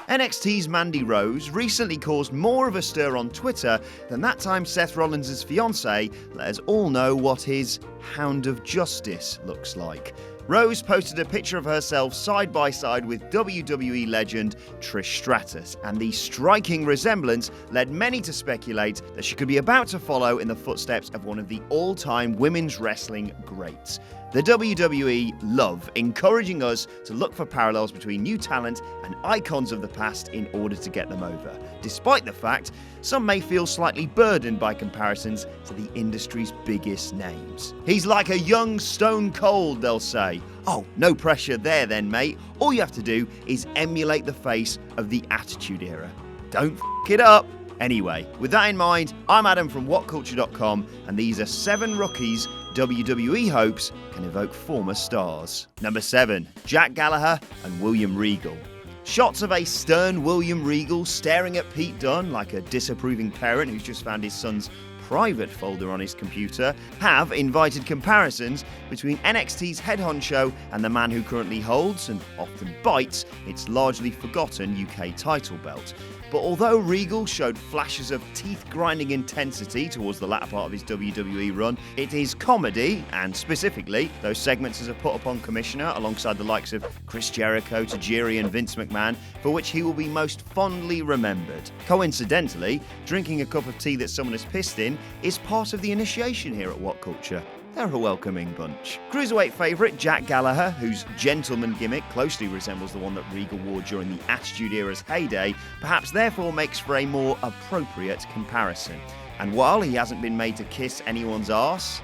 NXT's Mandy Rose recently caused more of a stir on Twitter than that time Seth Rollins' fiancée let us all know what his Hound of Justice looks like. Rose posted a picture of herself side by side with WWE legend Trish Stratus, and the striking resemblance led many to speculate that she could be about to follow in the footsteps of one of the all-time women's wrestling greats. The WWE love encouraging us to look for parallels between new talent and icons of the past in order to get them over, despite the fact some may feel slightly burdened by comparisons to the industry's biggest names. He's like a young Stone Cold, they'll say. Oh, no pressure there then, mate. All you have to do is emulate the face of the Attitude Era. Don't f*** it up. Anyway, with that in mind, I'm Adam from WhatCulture.com, and these are 7 rookies WWE hopes can evoke former stars. Number 7, Jack Gallagher and William Regal. Shots of a stern William Regal staring at Pete Dunne like a disapproving parent who's just found his son's private folder on his computer have invited comparisons between NXT's head honcho and the man who currently holds, and often bites, its largely forgotten UK title belt. But although Regal showed flashes of teeth-grinding intensity towards the latter part of his WWE run, it is comedy, and specifically those segments as a put-upon commissioner alongside the likes of Chris Jericho, Tajiri and Vince McMahon, for which he will be most fondly remembered. Coincidentally, drinking a cup of tea that someone has pissed in is part of the initiation here at What Culture. They're a welcoming bunch. Cruiserweight favourite Jack Gallagher, whose gentleman gimmick closely resembles the one that Regal wore during the Attitude Era's heyday, perhaps therefore makes for a more appropriate comparison. And while he hasn't been made to kiss anyone's arse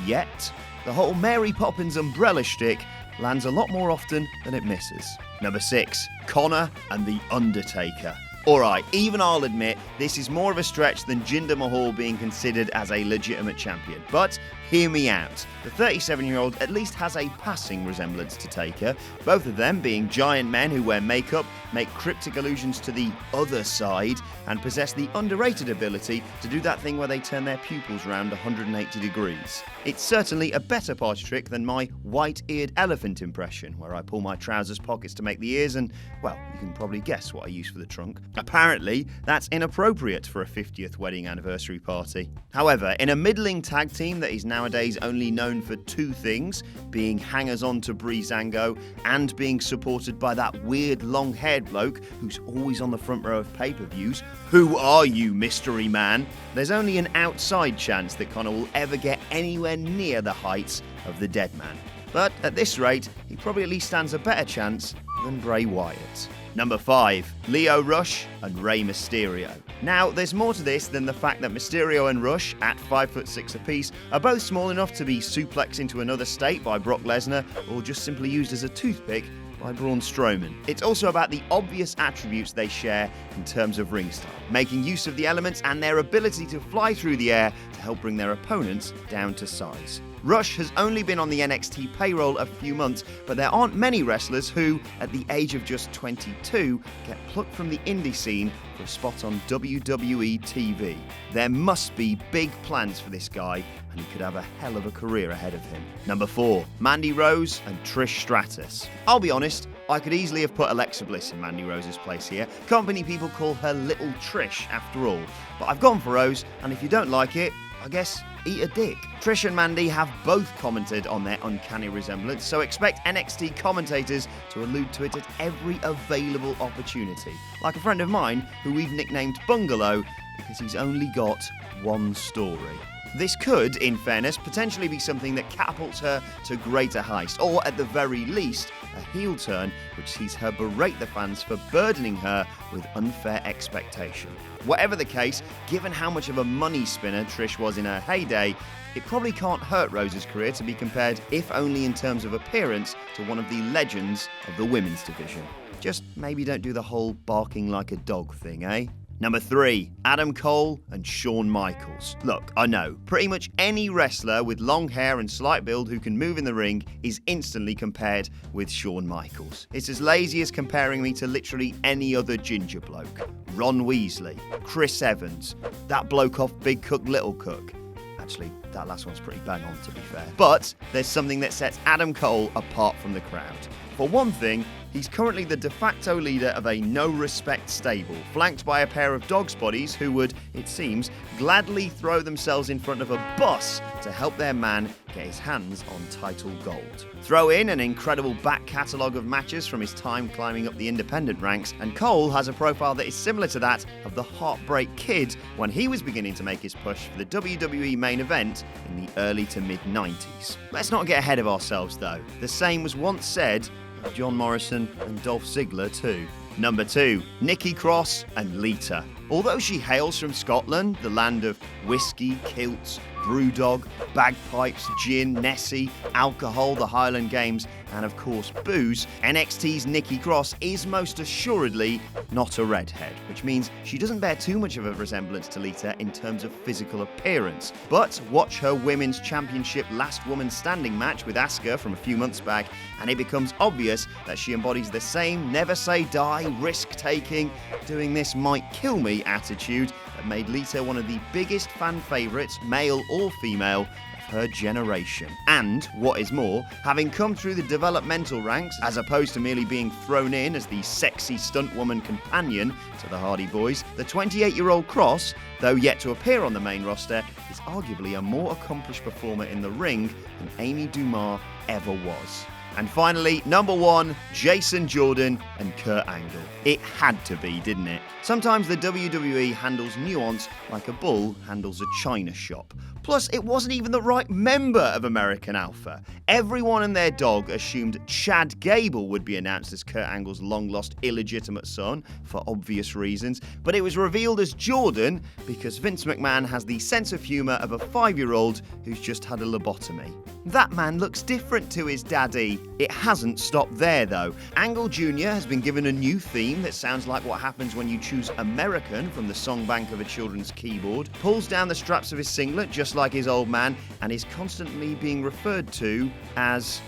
yet, the whole Mary Poppins umbrella shtick lands a lot more often than it misses. Number 6, Connor and The Undertaker. Alright, even I'll admit this is more of a stretch than Jinder Mahal being considered as a legitimate champion, but hear me out. The 37-year-old at least has a passing resemblance to Taker, both of them being giant men who wear makeup, make cryptic allusions to the other side, and possess the underrated ability to do that thing where they turn their pupils around 180 degrees. It's certainly a better party trick than my white-eared elephant impression, where I pull my trousers pockets to make the ears and, well, you can probably guess what I use for the trunk. Apparently, that's inappropriate for a 50th wedding anniversary party. However, in a middling tag team that is nowadays only known for 2 things, being hangers-on to Breezango and being supported by that weird long-haired bloke who's always on the front row of pay-per-views, who are you, mystery man? There's only an outside chance that Connor will ever get anywhere near the heights of the Dead Man. But at this rate, he probably at least stands a better chance than Bray Wyatt. Number 5, Lio Rush and Rey Mysterio. Now, there's more to this than the fact that Mysterio and Rush, at 5'6" apiece, are both small enough to be suplexed into another state by Brock Lesnar, or just simply used as a toothpick by Braun Strowman. It's also about the obvious attributes they share in terms of ring style, making use of the elements and their ability to fly through the air to help bring their opponents down to size. Rush has only been on the NXT payroll a few months, but there aren't many wrestlers who, at the age of just 22, get plucked from the indie scene for a spot on WWE TV. There must be big plans for this guy, and he could have a hell of a career ahead of him. Number 4, Mandy Rose and Trish Stratus. I'll be honest, I could easily have put Alexa Bliss in Mandy Rose's place here. Company people call her Little Trish, after all. But I've gone for Rose, and if you don't like it, I guess eat a dick. Trish and Mandy have both commented on their uncanny resemblance, so expect NXT commentators to allude to it at every available opportunity. Like a friend of mine who we've nicknamed Bungalow because he's only got one story. This could, in fairness, potentially be something that catapults her to greater heights, or at the very least, a heel turn which sees her berate the fans for burdening her with unfair expectation. Whatever the case, given how much of a money spinner Trish was in her heyday, it probably can't hurt Rose's career to be compared, if only in terms of appearance, to one of the legends of the women's division. Just maybe don't do the whole barking like a dog thing, eh? Number 3, Adam Cole and Shawn Michaels. Look, I know, pretty much any wrestler with long hair and slight build who can move in the ring is instantly compared with Shawn Michaels. It's as lazy as comparing me to literally any other ginger bloke. Ron Weasley, Chris Evans, that bloke off Big Cook Little Cook. Actually, that last one's pretty bang on, to be fair. But there's something that sets Adam Cole apart from the crowd. For one thing, he's currently the de facto leader of a no-respect stable, flanked by a pair of dog's bodies who would, it seems, gladly throw themselves in front of a bus to help their man get his hands on title gold. Throw in an incredible back catalogue of matches from his time climbing up the independent ranks, and Cole has a profile that is similar to that of the Heartbreak Kid when he was beginning to make his push for the WWE main event in the early to mid-90s. Let's not get ahead of ourselves though. The same was once said of John Morrison and Dolph Ziggler too. Number 2, Nikki Cross and Lita. Although she hails from Scotland, the land of whiskey, kilts, brewdog, bagpipes, gin, Nessie, alcohol, the Highland Games, and of course booze, NXT's Nikki Cross is most assuredly not a redhead, which means she doesn't bear too much of a resemblance to Lita in terms of physical appearance. But watch her Women's Championship Last Woman Standing match with Asuka from a few months back, and it becomes obvious that she embodies the same never say die, risk-taking, doing this might kill me attitude that made Lita one of the biggest fan favourites, male or female, of her generation. And, what is more, having come through the developmental ranks, as opposed to merely being thrown in as the sexy stunt woman companion to the Hardy Boys, the 28-year-old Cross, though yet to appear on the main roster, is arguably a more accomplished performer in the ring than Amy Dumas ever was. And finally, number 1, Jason Jordan and Kurt Angle. It had to be, didn't it? Sometimes the WWE handles nuance like a bull handles a china shop. Plus, it wasn't even the right member of American Alpha. Everyone and their dog assumed Chad Gable would be announced as Kurt Angle's long-lost illegitimate son, for obvious reasons, but it was revealed as Jordan because Vince McMahon has the sense of humour of a 5-year-old who's just had a lobotomy. That man looks different to his daddy. It hasn't stopped there, though. Angle Jr. has been given a new theme that sounds like what happens when you choose American from the songbank of a children's keyboard, pulls down the straps of his singlet just like his old man, and is constantly being referred to as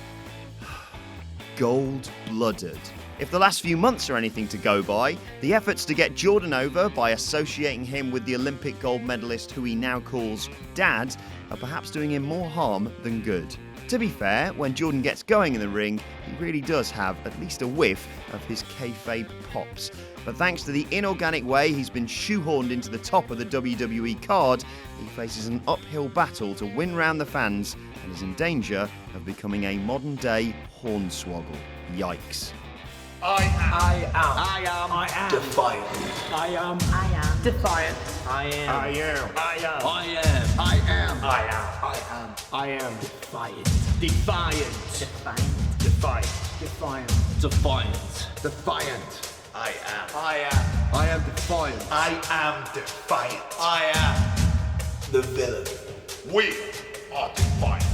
gold-blooded. If the last few months are anything to go by, the efforts to get Jordan over by associating him with the Olympic gold medalist who he now calls Dad are perhaps doing him more harm than good. To be fair, when Jordan gets going in the ring, he really does have at least a whiff of his kayfabe pops. But thanks to the inorganic way he's been shoehorned into the top of the WWE card, he faces an uphill battle to win round the fans and is in danger of becoming a modern-day hornswoggle. Yikes. I am defiant. I am defiant. I am defiant. I am defiant. I am the villain. We are defiant.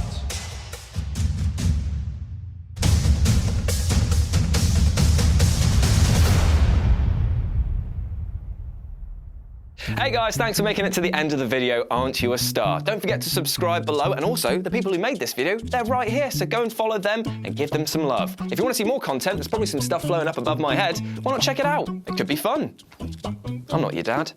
Hey guys, thanks for making it to the end of the video. Aren't you a star? Don't forget to subscribe below, and also the people who made this video, they're right here, so go and follow them and give them some love. If you want to see more content, there's probably some stuff flowing up above my head. Why not check it out? It could be fun. I'm not your dad.